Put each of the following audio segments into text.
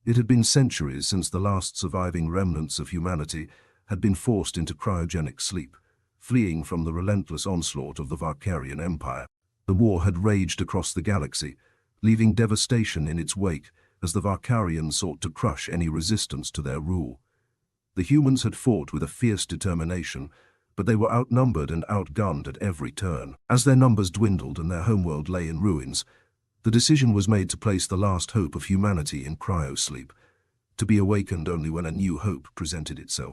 It had been centuries since the last surviving remnants of humanity had been forced into cryogenic sleep, fleeing from the relentless onslaught of the Varkarian Empire. The war had raged across the galaxy, leaving devastation in its wake as the Varkarians sought to crush any resistance to their rule. The humans had fought with a fierce determination, but they were outnumbered and outgunned at every turn. As their numbers dwindled and their homeworld lay in ruins, the decision was made to place the last hope of humanity in cryosleep, to be awakened only when a new hope presented itself.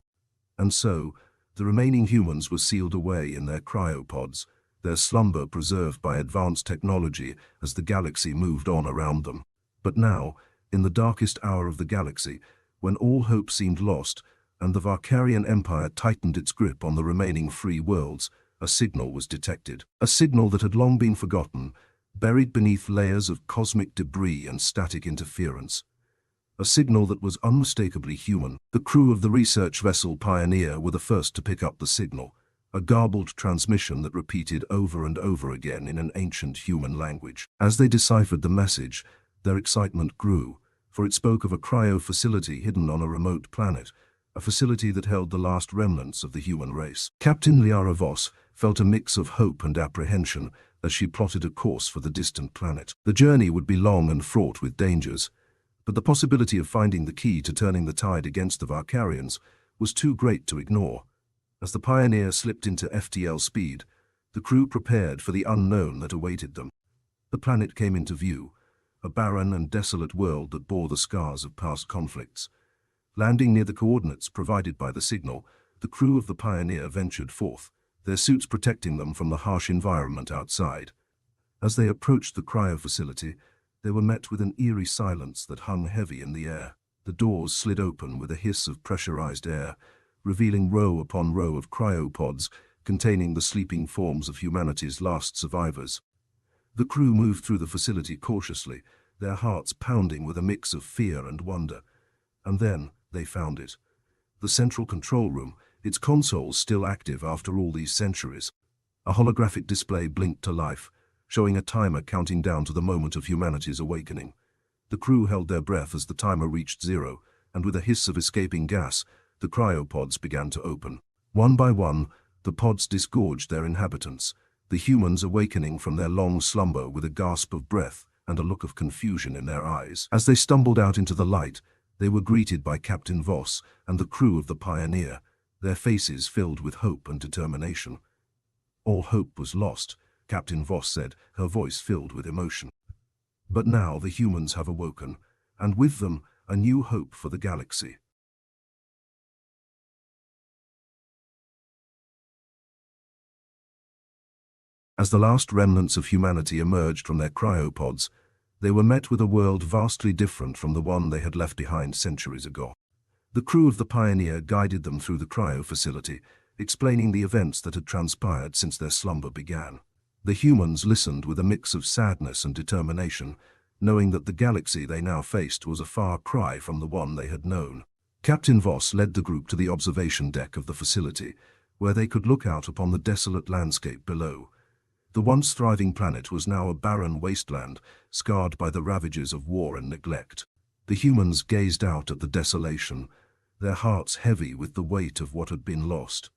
And so, the remaining humans were sealed away in their cryopods, their slumber preserved by advanced technology as the galaxy moved on around them. But now, in the darkest hour of the galaxy, when all hope seemed lost, and the Varkarian Empire tightened its grip on the remaining free worlds, a signal was detected. A signal that had long been forgotten, buried beneath layers of cosmic debris and static interference. A signal that was unmistakably human. The crew of the research vessel Pioneer were the first to pick up the signal, a garbled transmission that repeated over and over again in an ancient human language. As they deciphered the message, their excitement grew, for it spoke of a cryo facility hidden on a remote planet, a facility that held the last remnants of the human race. Captain Liara Voss felt a mix of hope and apprehension as she plotted a course for the distant planet. The journey would be long and fraught with dangers, but the possibility of finding the key to turning the tide against the Varkarians was too great to ignore. As the Pioneer slipped into FTL speed, the crew prepared for the unknown that awaited them. The planet came into view, a barren and desolate world that bore the scars of past conflicts. Landing near the coordinates provided by the signal, the crew of the Pioneer ventured forth, their suits protecting them from the harsh environment outside. As they approached the cryo facility, they were met with an eerie silence that hung heavy in the air. The doors slid open with a hiss of pressurized air, revealing row upon row of cryopods containing the sleeping forms of humanity's last survivors. The crew moved through the facility cautiously, their hearts pounding with a mix of fear and wonder. And then they found it. The central control room, its consoles still active after all these centuries. A holographic display blinked to life, showing a timer counting down to the moment of humanity's awakening. The crew held their breath as the timer reached zero, and with a hiss of escaping gas, the cryopods began to open. One by one, the pods disgorged their inhabitants, the humans awakening from their long slumber with a gasp of breath and a look of confusion in their eyes. As they stumbled out into the light, they were greeted by Captain Voss and the crew of the Pioneer, their faces filled with hope and determination. All hope was lost, Captain Voss said, her voice filled with emotion. But now the humans have awoken, and with them a new hope for the galaxy. As the last remnants of humanity emerged from their cryopods, they were met with a world vastly different from the one they had left behind centuries ago. The crew of the Pioneer guided them through the cryo facility, explaining the events that had transpired since their slumber began. The humans listened with a mix of sadness and determination, knowing that the galaxy they now faced was a far cry from the one they had known. Captain Voss led the group to the observation deck of the facility, where they could look out upon the desolate landscape below. The once thriving planet was now a barren wasteland, scarred by the ravages of war and neglect. The humans gazed out at the desolation, their hearts heavy with the weight of what had been lost.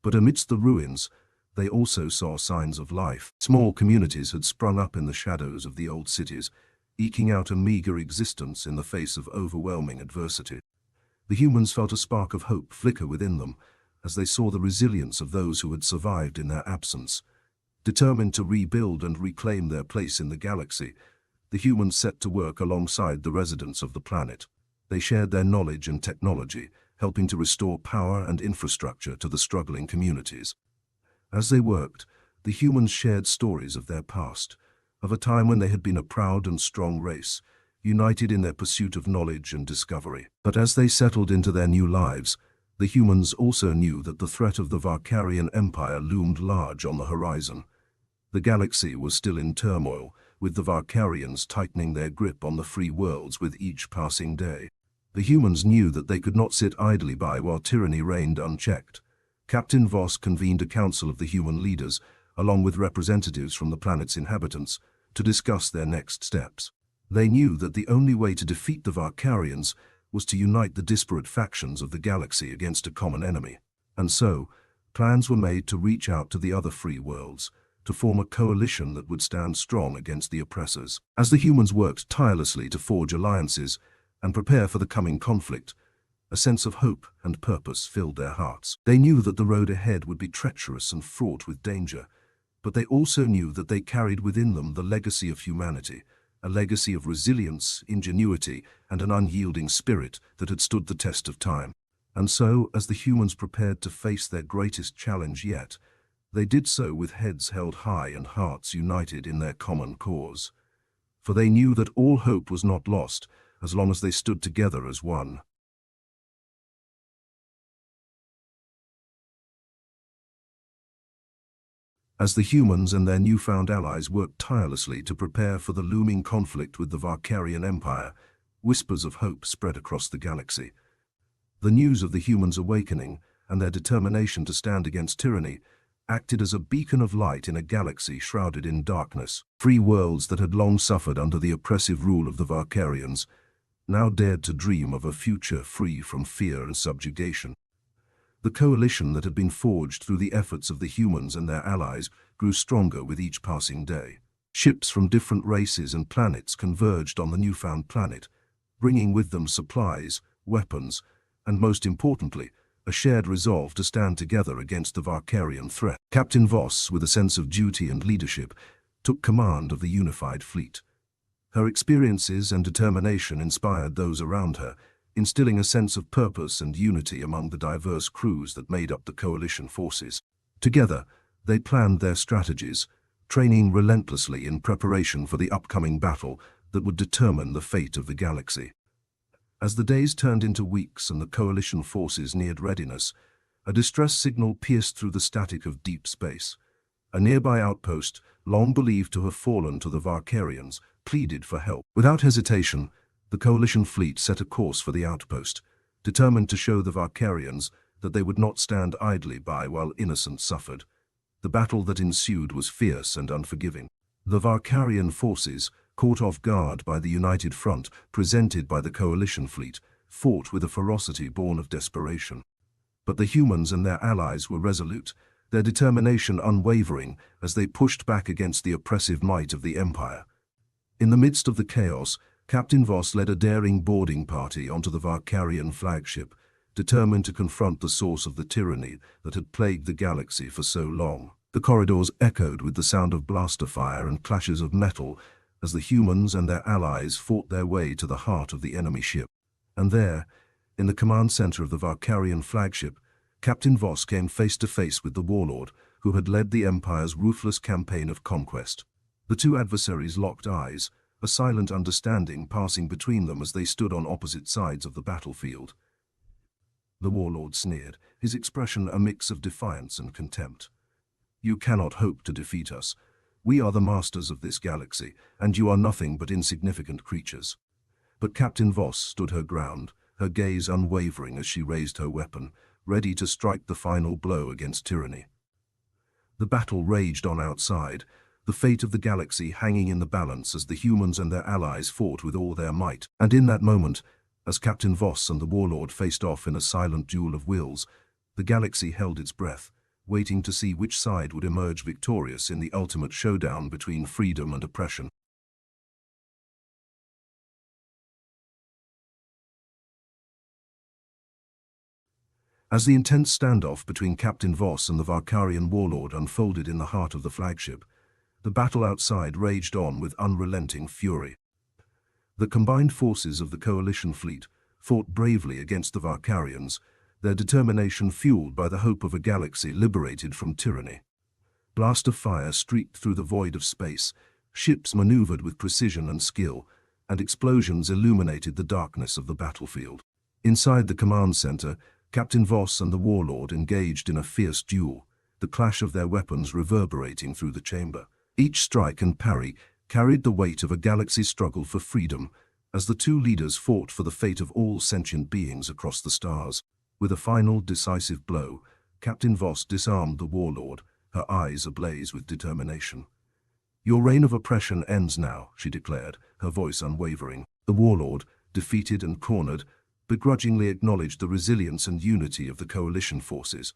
But amidst the ruins, they also saw signs of life. Small communities had sprung up in the shadows of the old cities, eking out a meager existence in the face of overwhelming adversity. The humans felt a spark of hope flicker within them as they saw the resilience of those who had survived in their absence. Determined to rebuild and reclaim their place in the galaxy, the humans set to work alongside the residents of the planet. They shared their knowledge and technology, helping to restore power and infrastructure to the struggling communities. As they worked, the humans shared stories of their past, of a time when they had been a proud and strong race, united in their pursuit of knowledge and discovery. But as they settled into their new lives, the humans also knew that the threat of the Varkarian Empire loomed large on the horizon. The galaxy was still in turmoil, with the Varkarians tightening their grip on the free worlds with each passing day. The humans knew that they could not sit idly by while tyranny reigned unchecked. Captain Voss convened a council of the human leaders, along with representatives from the planet's inhabitants, to discuss their next steps. They knew that the only way to defeat the Varkarians was to unite the disparate factions of the galaxy against a common enemy. And so, plans were made to reach out to the other free worlds, to form a coalition that would stand strong against the oppressors. As the humans worked tirelessly to forge alliances and prepare for the coming conflict, a sense of hope and purpose filled their hearts. They knew that the road ahead would be treacherous and fraught with danger, but they also knew that they carried within them the legacy of humanity, a legacy of resilience, ingenuity, and an unyielding spirit that had stood the test of time. And so, as the humans prepared to face their greatest challenge yet, they did so with heads held high and hearts united in their common cause. For they knew that all hope was not lost as long as they stood together as one. As the humans and their newfound allies worked tirelessly to prepare for the looming conflict with the Varkarian Empire, whispers of hope spread across the galaxy. The news of the humans' awakening and their determination to stand against tyranny acted as a beacon of light in a galaxy shrouded in darkness. Free worlds that had long suffered under the oppressive rule of the Varkarians now dared to dream of a future free from fear and subjugation. The coalition that had been forged through the efforts of the humans and their allies grew stronger with each passing day. Ships from different races and planets converged on the newfound planet, bringing with them supplies, weapons, and most importantly, a shared resolve to stand together against the Varkarian threat. Captain Voss, with a sense of duty and leadership, took command of the unified fleet. Her experiences and determination inspired those around her, instilling a sense of purpose and unity among the diverse crews that made up the coalition forces. Together, they planned their strategies, training relentlessly in preparation for the upcoming battle that would determine the fate of the galaxy. As the days turned into weeks and the coalition forces neared readiness, a distress signal pierced through the static of deep space. A nearby outpost, long believed to have fallen to the Varkarians, pleaded for help. Without hesitation, the coalition fleet set a course for the outpost, determined to show the Varkarians that they would not stand idly by while innocents suffered. The battle that ensued was fierce and unforgiving. The Varkarian forces, caught off guard by the united front presented by the coalition fleet, fought with a ferocity born of desperation. But the humans and their allies were resolute, their determination unwavering as they pushed back against the oppressive might of the Empire. In the midst of the chaos, Captain Voss led a daring boarding party onto the Varkarian flagship, determined to confront the source of the tyranny that had plagued the galaxy for so long. The corridors echoed with the sound of blaster fire and clashes of metal as the humans and their allies fought their way to the heart of the enemy ship. And there, in the command center of the Varkarian flagship, Captain Voss came face to face with the warlord who had led the Empire's ruthless campaign of conquest. The two adversaries locked eyes, a silent understanding passing between them as they stood on opposite sides of the battlefield. The warlord sneered, his expression a mix of defiance and contempt. "You cannot hope to defeat us. We are the masters of this galaxy, and you are nothing but insignificant creatures." But Captain Voss stood her ground, her gaze unwavering as she raised her weapon, ready to strike the final blow against tyranny. The battle raged on outside, the fate of the galaxy hanging in the balance as the humans and their allies fought with all their might. And in that moment, as Captain Voss and the warlord faced off in a silent duel of wills, the galaxy held its breath, waiting to see which side would emerge victorious in the ultimate showdown between freedom and oppression. As the intense standoff between Captain Voss and the Varkarian warlord unfolded in the heart of the flagship, the battle outside raged on with unrelenting fury. The combined forces of the coalition fleet fought bravely against the Varkarians, their determination fueled by the hope of a galaxy liberated from tyranny. Blast of fire streaked through the void of space, ships maneuvered with precision and skill, and explosions illuminated the darkness of the battlefield. Inside the command center, Captain Voss and the warlord engaged in a fierce duel, the clash of their weapons reverberating through the chamber. Each strike and parry carried the weight of a galaxy's struggle for freedom, as the two leaders fought for the fate of all sentient beings across the stars. With a final, decisive blow, Captain Voss disarmed the warlord, her eyes ablaze with determination. "Your reign of oppression ends now," she declared, her voice unwavering. The warlord, defeated and cornered, begrudgingly acknowledged the resilience and unity of the coalition forces.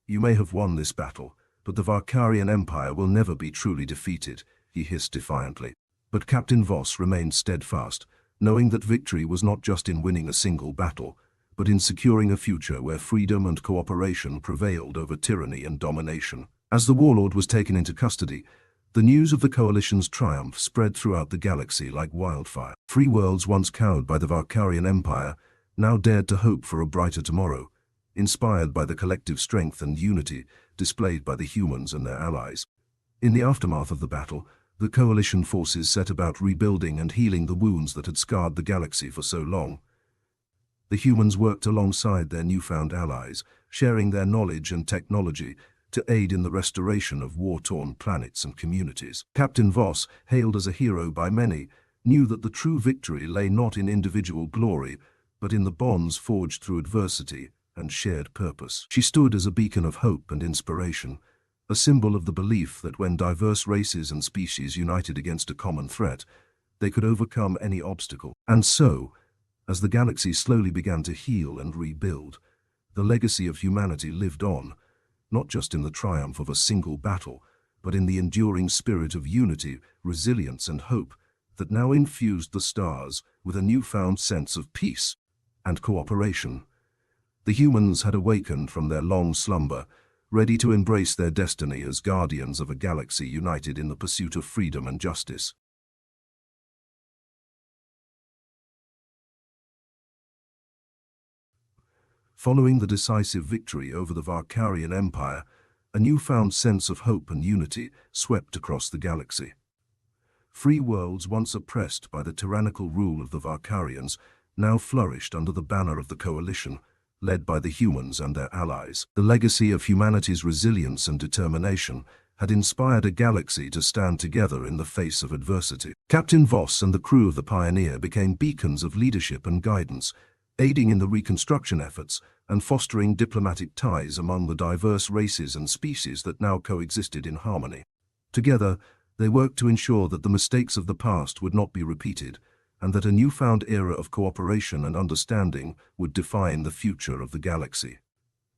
"You may have won this battle, but the Varkarian Empire will never be truly defeated," he hissed defiantly. But Captain Voss remained steadfast, knowing that victory was not just in winning a single battle, but in securing a future where freedom and cooperation prevailed over tyranny and domination. As the warlord was taken into custody, the news of the coalition's triumph spread throughout the galaxy like wildfire. Free worlds once cowed by the Varkarian Empire now dared to hope for a brighter tomorrow, inspired by the collective strength and unity displayed by the humans and their allies. In the aftermath of the battle, the coalition forces set about rebuilding and healing the wounds that had scarred the galaxy for so long. The humans worked alongside their newfound allies, sharing their knowledge and technology to aid in the restoration of war-torn planets and communities. Captain Voss, hailed as a hero by many, knew that the true victory lay not in individual glory, but in the bonds forged through adversity and shared purpose. She stood as a beacon of hope and inspiration, a symbol of the belief that when diverse races and species united against a common threat, they could overcome any obstacle. And so, as the galaxy slowly began to heal and rebuild, the legacy of humanity lived on, not just in the triumph of a single battle, but in the enduring spirit of unity, resilience, and hope that now infused the stars with a newfound sense of peace and cooperation. The humans had awakened from their long slumber, ready to embrace their destiny as guardians of a galaxy united in the pursuit of freedom and justice. Following the decisive victory over the Varkarian Empire, a newfound sense of hope and unity swept across the galaxy. Free worlds once oppressed by the tyrannical rule of the Varkarians now flourished under the banner of the coalition, led by the humans and their allies. The legacy of humanity's resilience and determination had inspired a galaxy to stand together in the face of adversity. Captain Voss and the crew of the Pioneer became beacons of leadership and guidance, aiding in the reconstruction efforts and fostering diplomatic ties among the diverse races and species that now coexisted in harmony. Together, they worked to ensure that the mistakes of the past would not be repeated, and that a newfound era of cooperation and understanding would define the future of the galaxy.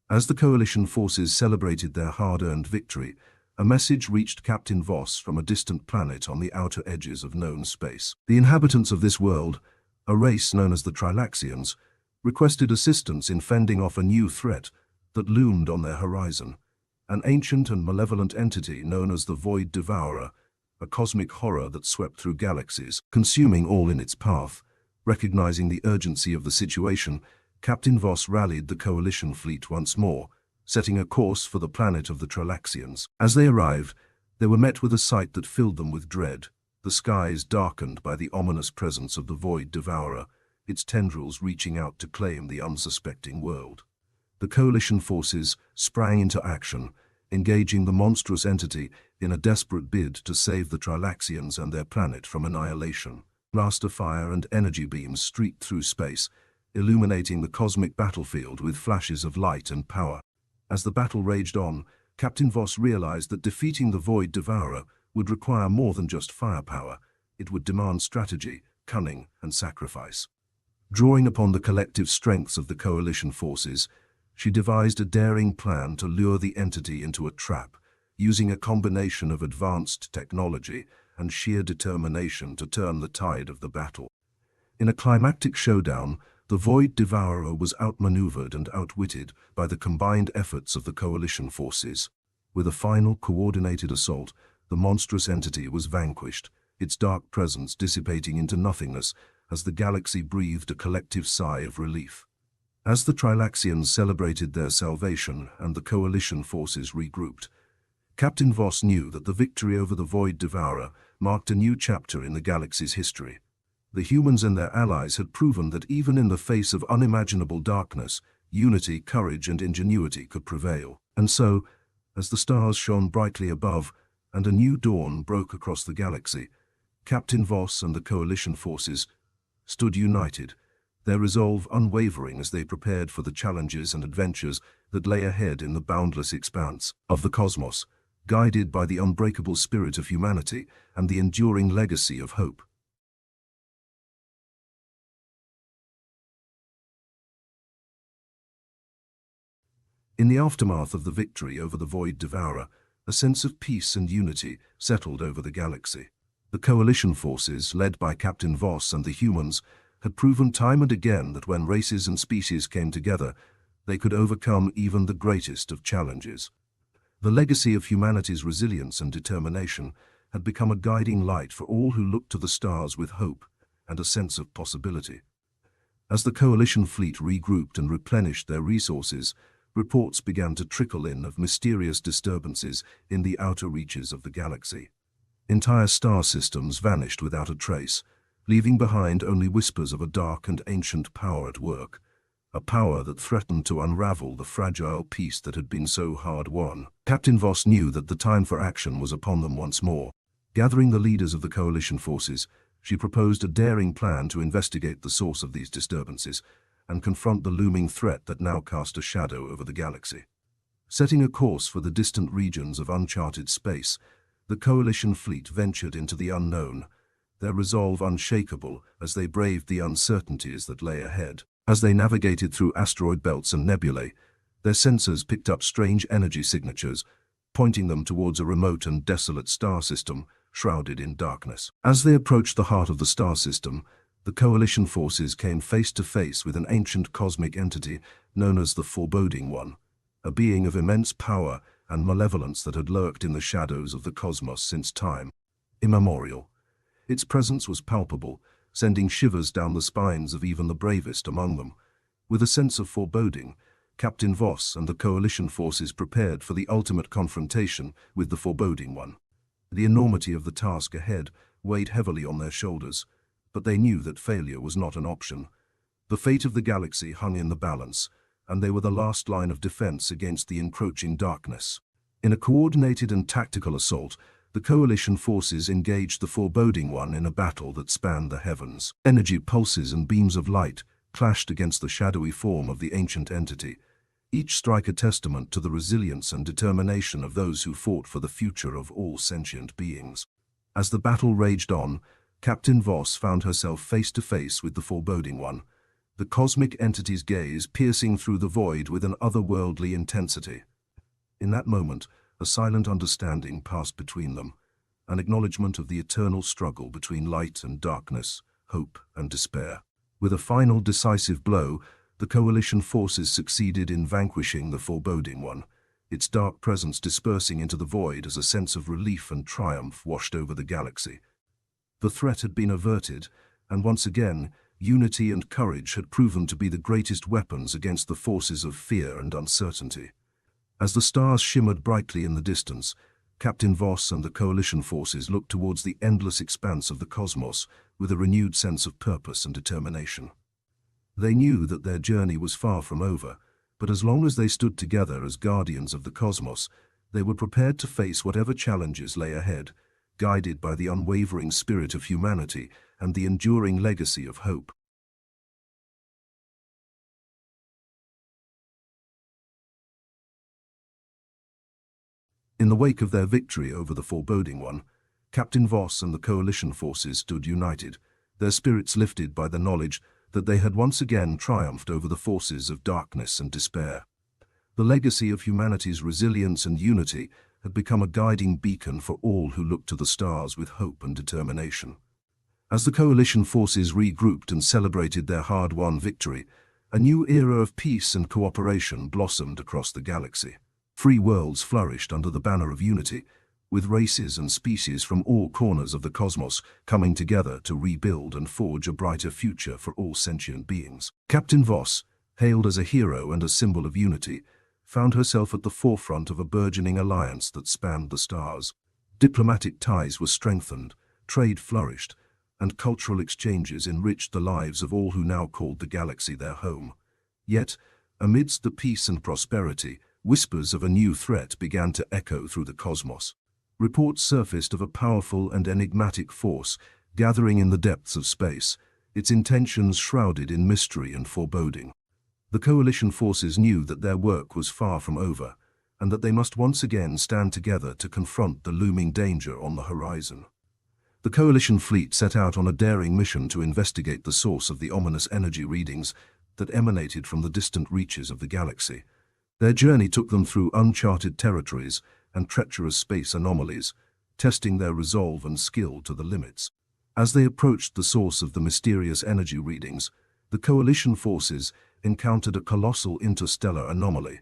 As the coalition forces celebrated their hard-earned victory, a message reached Captain Voss from a distant planet on the outer edges of known space. The inhabitants of this world, a race known as the Trilaxians, requested assistance in fending off a new threat that loomed on their horizon, an ancient and malevolent entity known as the Void Devourer, a cosmic horror that swept through galaxies, consuming all in its path. Recognizing the urgency of the situation, Captain Voss rallied the coalition fleet once more, setting a course for the planet of the Trilaxians. As they arrived, they were met with a sight that filled them with dread, the skies darkened by the ominous presence of the Void Devourer, its tendrils reaching out to claim the unsuspecting world. The coalition forces sprang into action, engaging the monstrous entity in a desperate bid to save the Trilaxians and their planet from annihilation. Blaster fire and energy beams streaked through space, illuminating the cosmic battlefield with flashes of light and power. As the battle raged on, Captain Voss realized that defeating the Void Devourer would require more than just firepower. It would demand strategy, cunning, and sacrifice. Drawing upon the collective strengths of the coalition forces, she devised a daring plan to lure the entity into a trap, using a combination of advanced technology and sheer determination to turn the tide of the battle. In a climactic showdown, the Void Devourer was outmaneuvered and outwitted by the combined efforts of the coalition forces. With a final coordinated assault, the monstrous entity was vanquished, its dark presence dissipating into nothingness as the galaxy breathed a collective sigh of relief. As the Trilaxians celebrated their salvation and the coalition forces regrouped, Captain Voss knew that the victory over the Void Devourer marked a new chapter in the galaxy's history. The humans and their allies had proven that even in the face of unimaginable darkness, unity, courage, and ingenuity could prevail. And so, as the stars shone brightly above and a new dawn broke across the galaxy, Captain Voss and the coalition forces stood united, their resolve unwavering as they prepared for the challenges and adventures that lay ahead in the boundless expanse of the cosmos. guided by the unbreakable spirit of humanity and the enduring legacy of hope. In the aftermath of the victory over the Void Devourer, a sense of peace and unity settled over the galaxy. The coalition forces, led by Captain Voss and the humans, had proven time and again that when races and species came together, they could overcome even the greatest of challenges. The legacy of humanity's resilience and determination had become a guiding light for all who looked to the stars with hope and a sense of possibility. As the coalition fleet regrouped and replenished their resources, reports began to trickle in of mysterious disturbances in the outer reaches of the galaxy. Entire star systems vanished without a trace, leaving behind only whispers of a dark and ancient power at work, a power that threatened to unravel the fragile peace that had been so hard-won. Captain Voss knew that the time for action was upon them once more. Gathering the leaders of the coalition forces, she proposed a daring plan to investigate the source of these disturbances and confront the looming threat that now cast a shadow over the galaxy. Setting a course for the distant regions of uncharted space, the coalition fleet ventured into the unknown, their resolve unshakable as they braved the uncertainties that lay ahead. As they navigated through asteroid belts and nebulae, their sensors picked up strange energy signatures, pointing them towards a remote and desolate star system shrouded in darkness. As they approached the heart of the star system, the coalition forces came face to face with an ancient cosmic entity known as the Foreboding One, a being of immense power and malevolence that had lurked in the shadows of the cosmos since time immemorial. Its presence was palpable, sending shivers down the spines of even the bravest among them. With a sense of foreboding, Captain Voss and the coalition forces prepared for the ultimate confrontation with the Foreboding One. The enormity of the task ahead weighed heavily on their shoulders, but they knew that failure was not an option. The fate of the galaxy hung in the balance, and they were the last line of defense against the encroaching darkness. In a coordinated and tactical assault, the coalition forces engaged the Foreboding One in a battle that spanned the heavens. Energy pulses and beams of light clashed against the shadowy form of the ancient entity, each strike a testament to the resilience and determination of those who fought for the future of all sentient beings. As the battle raged on, Captain Voss found herself face to face with the Foreboding One, the cosmic entity's gaze piercing through the void with an otherworldly intensity. In that moment, a silent understanding passed between them, an acknowledgement of the eternal struggle between light and darkness, hope and despair. With a final decisive blow, the coalition forces succeeded in vanquishing the Foreboding One, its dark presence dispersing into the void as a sense of relief and triumph washed over the galaxy. The threat had been averted, and once again, unity and courage had proven to be the greatest weapons against the forces of fear and uncertainty. As the stars shimmered brightly in the distance, Captain Voss and the coalition forces looked towards the endless expanse of the cosmos with a renewed sense of purpose and determination. They knew that their journey was far from over, but as long as they stood together as guardians of the cosmos, they were prepared to face whatever challenges lay ahead, guided by the unwavering spirit of humanity and the enduring legacy of hope. In the wake of their victory over the Foreboding One, Captain Voss and the coalition forces stood united, their spirits lifted by the knowledge that they had once again triumphed over the forces of darkness and despair. The legacy of humanity's resilience and unity had become a guiding beacon for all who looked to the stars with hope and determination. As the coalition forces regrouped and celebrated their hard-won victory, a new era of peace and cooperation blossomed across the galaxy. Free worlds flourished under the banner of unity, with races and species from all corners of the cosmos coming together to rebuild and forge a brighter future for all sentient beings. Captain Voss, hailed as a hero and a symbol of unity, found herself at the forefront of a burgeoning alliance that spanned the stars. Diplomatic ties were strengthened, trade flourished, and cultural exchanges enriched the lives of all who now called the galaxy their home. Yet, amidst the peace and prosperity, whispers of a new threat began to echo through the cosmos. Reports surfaced of a powerful and enigmatic force gathering in the depths of space, its intentions shrouded in mystery and foreboding. The coalition forces knew that their work was far from over, and that they must once again stand together to confront the looming danger on the horizon. The Coalition fleet set out on a daring mission to investigate the source of the ominous energy readings that emanated from the distant reaches of the galaxy. Their journey took them through uncharted territories and treacherous space anomalies, testing their resolve and skill to the limits. As they approached the source of the mysterious energy readings, the Coalition forces encountered a colossal interstellar anomaly,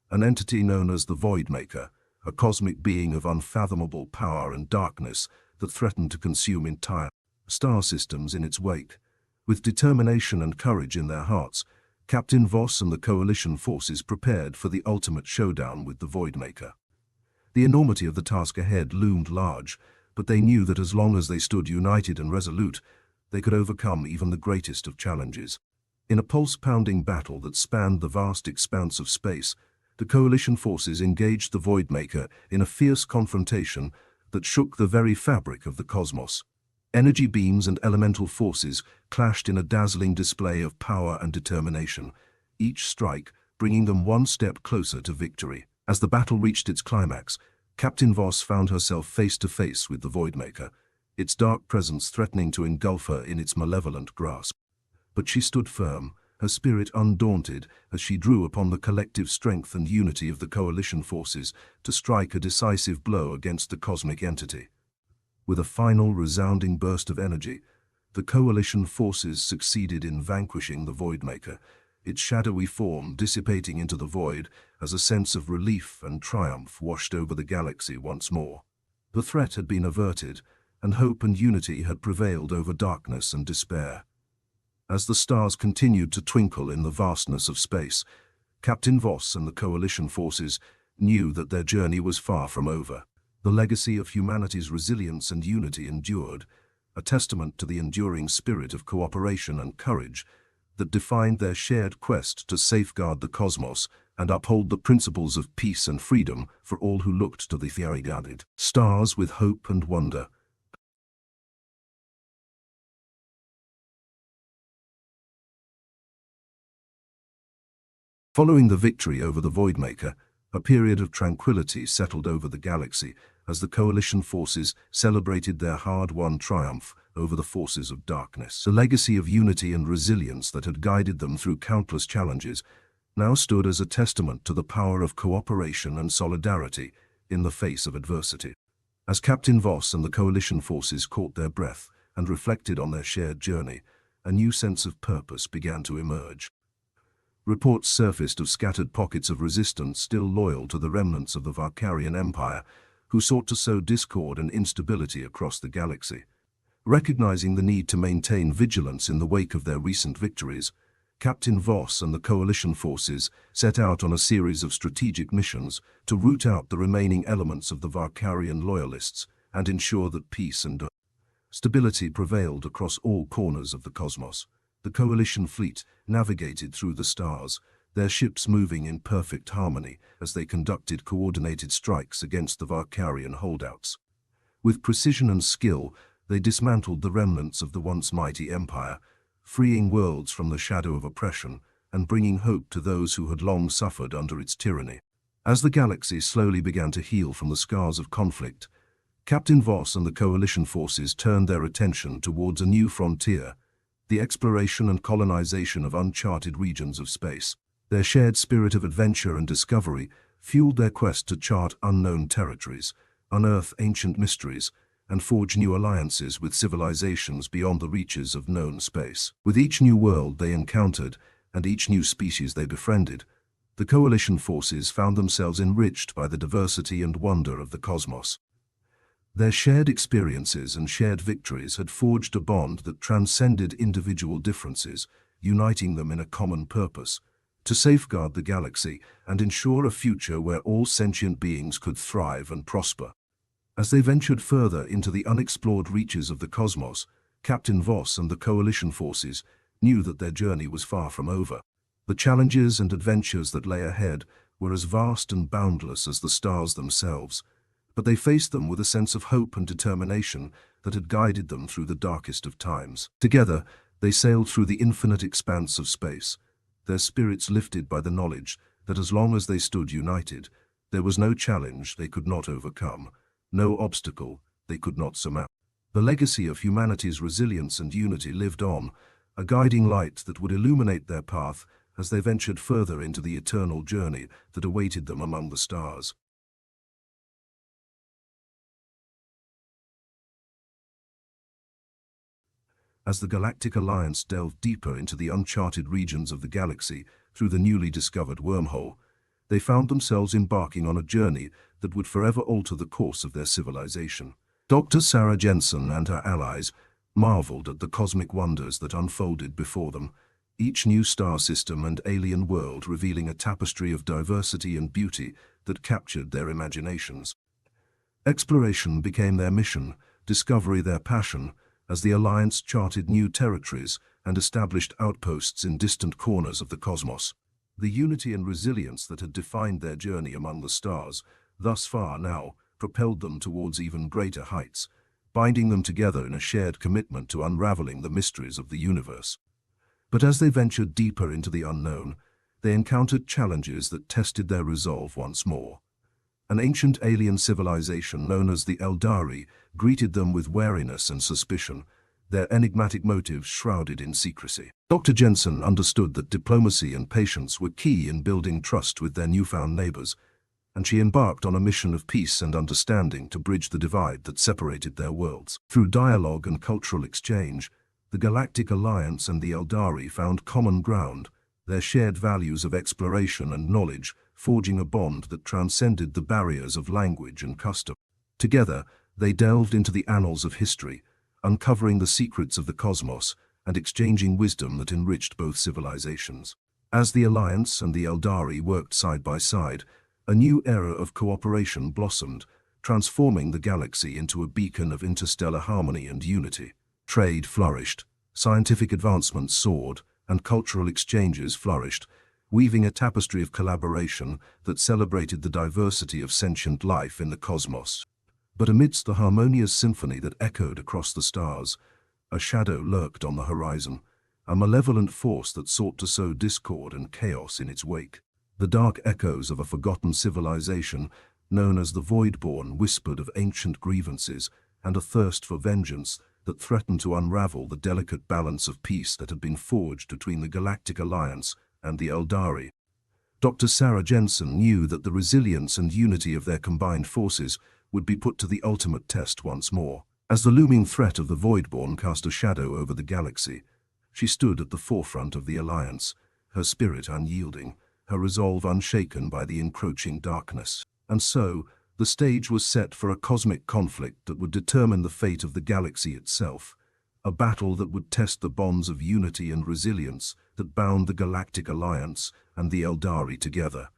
an entity known as the Voidmaker, a cosmic being of unfathomable power and darkness that threatened to consume entire star systems in its wake. With determination and courage in their hearts, Captain Voss and the Coalition forces prepared for the ultimate showdown with the Voidmaker. The enormity of the task ahead loomed large, but they knew that as long as they stood united and resolute, they could overcome even the greatest of challenges. In a pulse-pounding battle that spanned the vast expanse of space, the Coalition forces engaged the Voidmaker in a fierce confrontation that shook the very fabric of the cosmos. Energy beams and elemental forces clashed in a dazzling display of power and determination, each strike bringing them one step closer to victory. As the battle reached its climax, Captain Voss found herself face to face with the Voidmaker, its dark presence threatening to engulf her in its malevolent grasp. But she stood firm, her spirit undaunted, as she drew upon the collective strength and unity of the Coalition forces to strike a decisive blow against the cosmic entity. With a final resounding burst of energy, the Coalition forces succeeded in vanquishing the Voidmaker, its shadowy form dissipating into the void as a sense of relief and triumph washed over the galaxy once more. The threat had been averted, and hope and unity had prevailed over darkness and despair. As the stars continued to twinkle in the vastness of space, Captain Voss and the Coalition forces knew that their journey was far from over. The legacy of humanity's resilience and unity endured, a testament to the enduring spirit of cooperation and courage that defined their shared quest to safeguard the cosmos and uphold the principles of peace and freedom for all who looked to the variegated stars with hope and wonder. Following the victory over the Voidmaker, a period of tranquility settled over the galaxy as the Coalition forces celebrated their hard-won triumph over the forces of darkness. The legacy of unity and resilience that had guided them through countless challenges now stood as a testament to the power of cooperation and solidarity in the face of adversity. As Captain Voss and the Coalition forces caught their breath and reflected on their shared journey, a new sense of purpose began to emerge. Reports surfaced of scattered pockets of resistance still loyal to the remnants of the Varkarian Empire, who sought to sow discord and instability across the galaxy. Recognizing the need to maintain vigilance in the wake of their recent victories, Captain Voss and the Coalition forces set out on a series of strategic missions to root out the remaining elements of the Varkarian loyalists and ensure that peace and stability prevailed across all corners of the cosmos. The Coalition fleet navigated through the stars, their ships moving in perfect harmony as they conducted coordinated strikes against the Varkarian holdouts. With precision and skill, they dismantled the remnants of the once mighty empire, freeing worlds from the shadow of oppression and bringing hope to those who had long suffered under its tyranny. As the galaxy slowly began to heal from the scars of conflict, Captain Voss and the Coalition forces turned their attention towards a new frontier, the exploration and colonization of uncharted regions of space. Their shared spirit of adventure and discovery fueled their quest to chart unknown territories, unearth ancient mysteries, and forge new alliances with civilizations beyond the reaches of known space. With each new world they encountered and each new species they befriended, the Coalition forces found themselves enriched by the diversity and wonder of the cosmos. Their shared experiences and shared victories had forged a bond that transcended individual differences, uniting them in a common purpose: to safeguard the galaxy and ensure a future where all sentient beings could thrive and prosper. As they ventured further into the unexplored reaches of the cosmos, Captain Voss and the Coalition forces knew that their journey was far from over. The challenges and adventures that lay ahead were as vast and boundless as the stars themselves, but they faced them with a sense of hope and determination that had guided them through the darkest of times. Together, they sailed through the infinite expanse of space, their spirits lifted by the knowledge that as long as they stood united, There was no challenge they could not overcome, no obstacle they could not surmount. The legacy of humanity's resilience and unity lived on, a guiding light that would illuminate their path as they ventured further into the eternal journey that awaited them among the stars. As the Galactic Alliance delved deeper into the uncharted regions of the galaxy through the newly discovered wormhole, they found themselves embarking on a journey that would forever alter the course of their civilization. Dr. Sarah Jensen and her allies marveled at the cosmic wonders that unfolded before them, each new star system and alien world revealing a tapestry of diversity and beauty that captured their imaginations. Exploration became their mission, discovery their passion, as the Alliance charted new territories and established outposts in distant corners of the cosmos. The unity and resilience that had defined their journey among the stars, thus far now, propelled them towards even greater heights, binding them together in a shared commitment to unraveling the mysteries of the universe. But as they ventured deeper into the unknown, they encountered challenges that tested their resolve once more. An ancient alien civilization known as the Eldari greeted them with wariness and suspicion, their enigmatic motives shrouded in secrecy. Dr. Jensen understood that diplomacy and patience were key in building trust with their newfound neighbors, and she embarked on a mission of peace and understanding to bridge the divide that separated their worlds. Through dialogue and cultural exchange, the Galactic Alliance and the Eldari found common ground, their shared values of exploration and knowledge forging a bond that transcended the barriers of language and custom. Together, they delved into the annals of history, uncovering the secrets of the cosmos and exchanging wisdom that enriched both civilizations. As the Alliance and the Eldari worked side by side, a new era of cooperation blossomed, transforming the galaxy into a beacon of interstellar harmony and unity. Trade flourished, scientific advancements soared, and cultural exchanges flourished, weaving a tapestry of collaboration that celebrated the diversity of sentient life in the cosmos. But amidst the harmonious symphony that echoed across the stars, a shadow lurked on the horizon, a malevolent force that sought to sow discord and chaos in its wake. The dark echoes of a forgotten civilization, known as the Voidborn, whispered of ancient grievances and a thirst for vengeance that threatened to unravel the delicate balance of peace that had been forged between the Galactic Alliance and the Eldari. Dr. Sarah Jensen knew that the resilience and unity of their combined forces would be put to the ultimate test once more. As the looming threat of the Voidborn cast a shadow over the galaxy, she stood at the forefront of the Alliance, her spirit unyielding, her resolve unshaken by the encroaching darkness. And so, the stage was set for a cosmic conflict that would determine the fate of the galaxy itself, a battle that would test the bonds of unity and resilience that bound the Galactic Alliance and the Eldari together,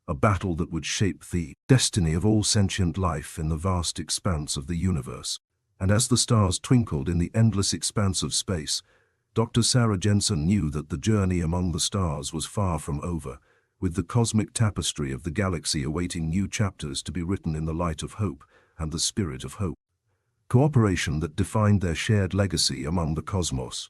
a battle that would shape the destiny of all sentient life in the vast expanse of the universe. And as the stars twinkled in the endless expanse of space, Dr. Sarah Jensen knew that the journey among the stars was far from over, with the cosmic tapestry of the galaxy awaiting new chapters to be written in the light of hope and the spirit of hope. Cooperation that defined their shared legacy among the cosmos.